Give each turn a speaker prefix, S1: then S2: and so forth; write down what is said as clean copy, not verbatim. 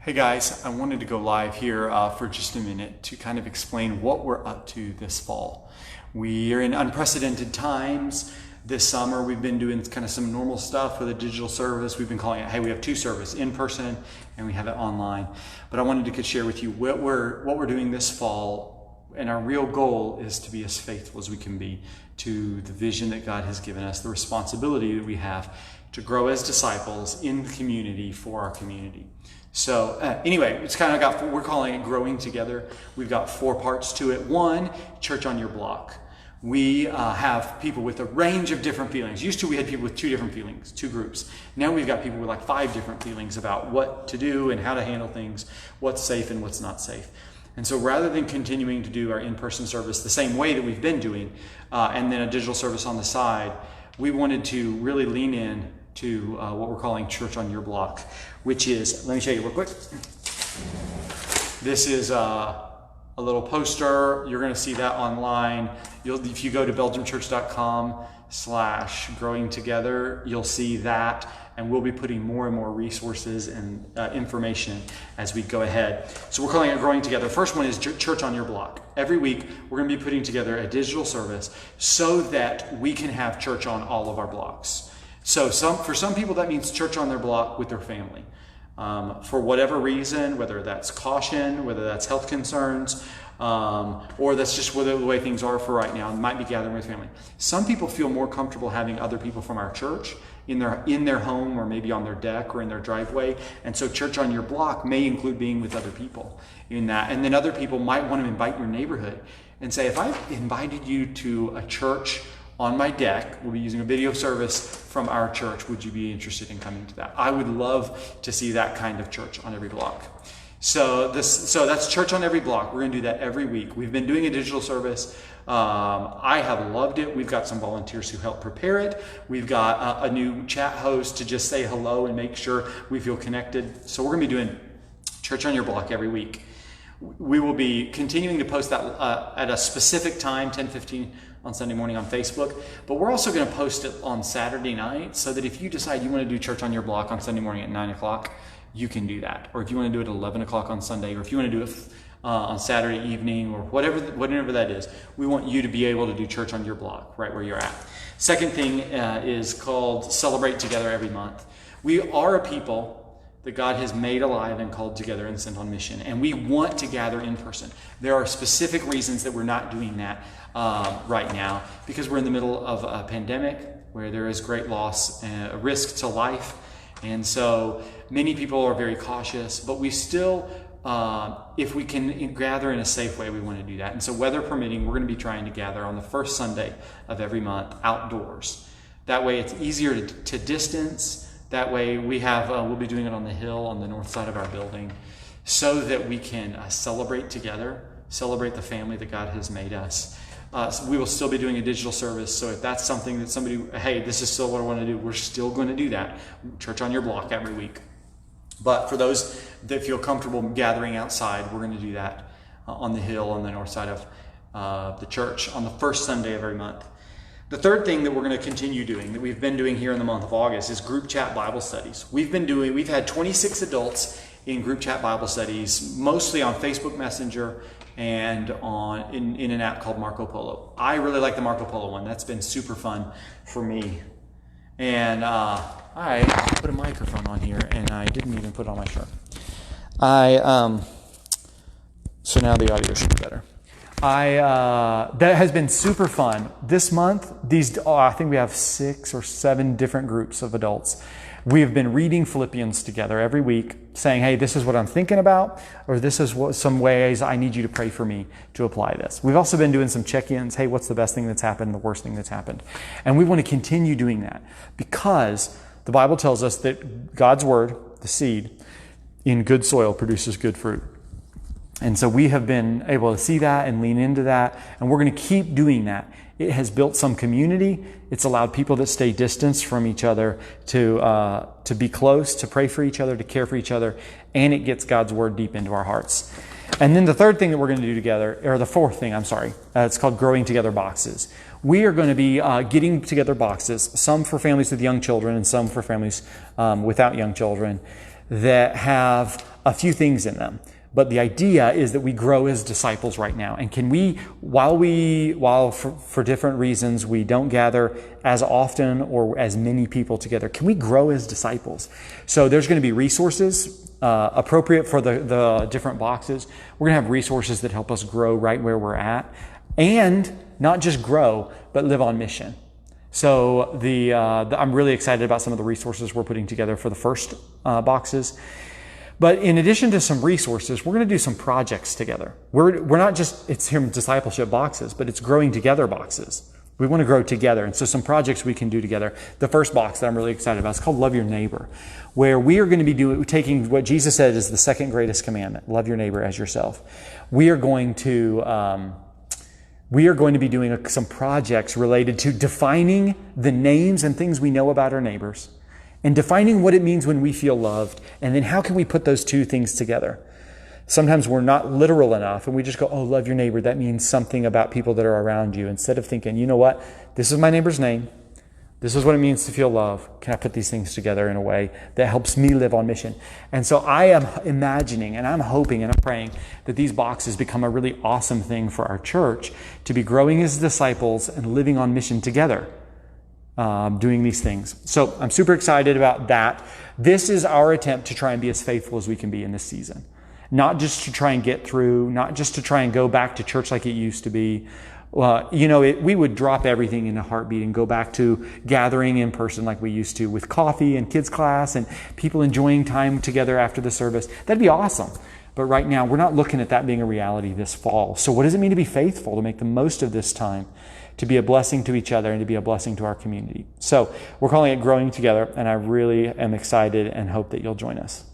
S1: Hey guys, I wanted to go live here for just a minute to kind of explain what we're up to this fall. We are in unprecedented times. This summer we've been doing kind of some normal stuff with a digital service. We've been calling it, hey, we have two services, in person and we have it online. But I wanted to share with you what we're doing this fall, and our real goal is to be as faithful as we can be to the vision that God has given us, the responsibility that we have to grow as disciples in the community for our community. So anyway, it's kind of we're calling it Growing Together. We've got 4 parts to it. 1, Church on Your Block. We have people with a range of different feelings. Used to we had people with 2 different feelings, 2 groups. Now we've got people with like 5 different feelings about what to do and how to handle things, what's safe and what's not safe. And so rather than continuing to do our in-person service the same way that we've been doing, and then a digital service on the side, we wanted to really lean in to what we're calling Church on Your Block, which is, let me show you real quick. This is a little poster. You're going to see that online. If you go to belgiumchurch.com/growing together, you'll see that, and we'll be putting more and more resources and information as we go ahead. So we're calling it Growing Together. First one is Church on Your Block. Every week, we're going to be putting together a digital service so that we can have church on all of our blocks. So for some people, that means church on their block with their family. For whatever reason, whether that's caution, whether that's health concerns, or that's just the way things are for right now, might be gathering with family. Some people feel more comfortable having other people from our church in their home, or maybe on their deck or in their driveway. And so Church on Your Block may include being with other people in that. And then other people might want to invite your neighborhood and say, if I invited you to a church on my deck, we'll be using a video service from our church, would you be interested in coming to that? I would love to see that kind of church on every block. So that's Church on Every Block. We're going to do that every week. We've been doing a digital service. I have loved it. We've got some volunteers who help prepare it. We've got a new chat host to just say hello and make sure we feel connected. So we're going to be doing Church on Your Block every week. We will be continuing to post that at a specific time, 10:15 on Sunday morning on Facebook. But we're also going to post it on Saturday night so that if you decide you want to do Church on Your Block on Sunday morning at 9 o'clock, you can do that. Or if you want to do it at 11 o'clock on Sunday, or if you want to do it on Saturday evening, or whatever that is, we want you to be able to do Church on Your Block right where you're at. Second thing is called Celebrate Together every month. We are a people that God has made alive and called together and sent on mission. And we want to gather in person. There are specific reasons that we're not doing that right now, because we're in the middle of a pandemic where there is great loss and a risk to life. And so many people are very cautious, but we still, if we can gather in a safe way, we want to do that. And so weather permitting, we're going to be trying to gather on the first Sunday of every month outdoors. That way it's easier to distance. That way we'll be doing it on the hill on the north side of our building, so that we can celebrate together, celebrate the family that God has made us. So we will still be doing a digital service. So if that's something that hey, this is still what I want to do, we're still going to do that. Church on Your Block every week. But for those that feel comfortable gathering outside, we're going to do that on the hill on the north side of the church on the first Sunday of every month. The third thing that we're going to continue doing, that we've been doing here in the month of August, is group chat Bible studies. We've had 26 adults in group chat Bible studies, mostly on Facebook Messenger and in an app called Marco Polo. I really like the Marco Polo one. That's been super fun for me. And I put a microphone on here, and I didn't even put it on my shirt. So now the audio should be better. That has been super fun. This month, I think we have 6 or 7 different groups of adults. We have been reading Philippians together every week, saying, hey, this is what I'm thinking about, or this is some ways I need you to pray for me to apply this. We've also been doing some check-ins. Hey, what's the best thing that's happened, the worst thing that's happened? And we want to continue doing that, because the Bible tells us that God's word, the seed, in good soil produces good fruit. And so we have been able to see that and lean into that, and we're going to keep doing that. It has built some community. It's allowed people that stay distanced from each other to be close, to pray for each other, to care for each other, and it gets God's word deep into our hearts. And then the third thing that we're going to do together, or the fourth thing, it's called Growing Together boxes. We are going to be getting together boxes, some for families with young children and some for families without young children, that have a few things in them. But the idea is that we grow as disciples right now. And can we, while for different reasons we don't gather as often or as many people together, can we grow as disciples? So there's going to be resources appropriate for the different boxes. We're going to have resources that help us grow right where we're at. And not just grow, but live on mission. So I'm really excited about some of the resources we're putting together for the first boxes. But in addition to some resources, we're going to do some projects together. We're not just, it's here discipleship boxes, but it's growing together boxes. We want to grow together. And so some projects we can do together. The first box that I'm really excited about is called Love Your Neighbor, where we are going to be taking what Jesus said is the second greatest commandment, love your neighbor as yourself. We are going to be doing some projects related to defining the names and things we know about our neighbors, and defining what it means when we feel loved, and then how can we put those two things together? Sometimes we're not literal enough, and we just go, oh, love your neighbor. That means something about people that are around you, instead of thinking, you know what? This is my neighbor's name. This is what it means to feel love. Can I put these things together in a way that helps me live on mission? And so I am imagining, and I'm hoping, and I'm praying that these boxes become a really awesome thing for our church to be growing as disciples and living on mission together. Doing these things. So I'm super excited about that. This is our attempt to try and be as faithful as we can be in this season. Not just to try and get through, not just to try and go back to church like it used to be. We would drop everything in a heartbeat and go back to gathering in person like we used to, with coffee and kids class and people enjoying time together after the service. That'd be awesome. But right now, we're not looking at that being a reality this fall. So what does it mean to be faithful, to make the most of this time, to be a blessing to each other and to be a blessing to our community? So we're calling it Growing Together, and I really am excited and hope that you'll join us.